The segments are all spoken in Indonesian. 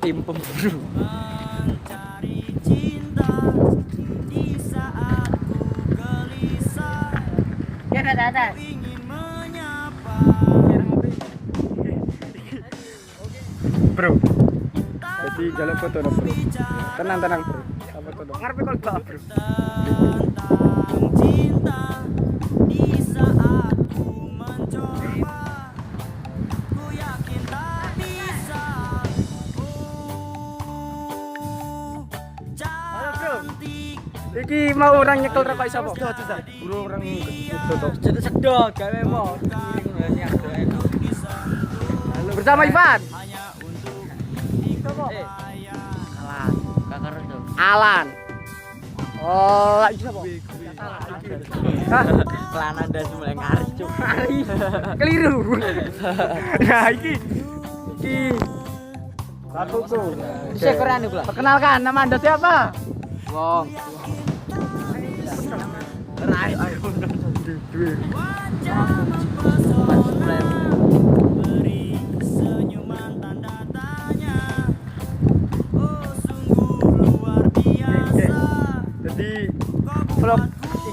tim pemburu. Ya ada. Bro. Jadi jaluk foto no, Bro. Tenang Bro. Foto no. Ngarepe kok Bro. Iki mau orang nyekel rokok sapa? Buru orang itu to. Jadi sedot gawe mo. Bersama Ivan. Alan, kakak itu. Alan. Oh, iki sapa? Hah? Kelana ndas mulai ngaris cuk. Keliru. Nah, iki Lakuku. Bisa Korean pula. Perkenalkan, nama Anda siapa? Wong. Rai. Jadi vlog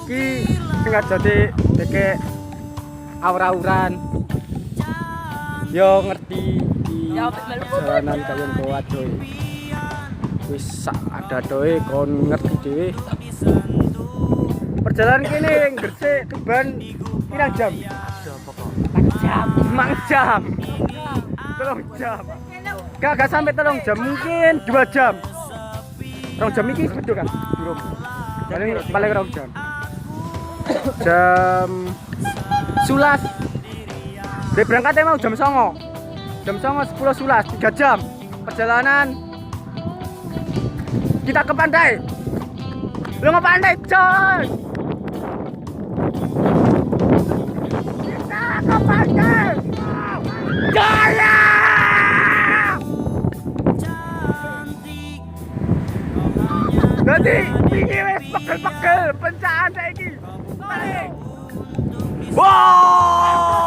iki sengaja jadi deke aur-auran. Yo ngerti di jalanan kayong kuat coy. Wis ada doe kon ngerti dhewe. Perjalanan kene Gresik Tuban pirang jam? Mang jam. 3 jam. Gak sampai 3 jam, mungkin 2 jam. 2 jam iki betul kan? Belum. Paling 2 jam. Jam 11. Dari berangkatnya mau jam 09.00. Jam 09.10 11, 3 jam perjalanan. Kita ke pantai. Lu mau pantai, coy. Kita ke pantai. Jaya. Jadi ini wes pegel-pegel pencaan saiki. Balik. Wow.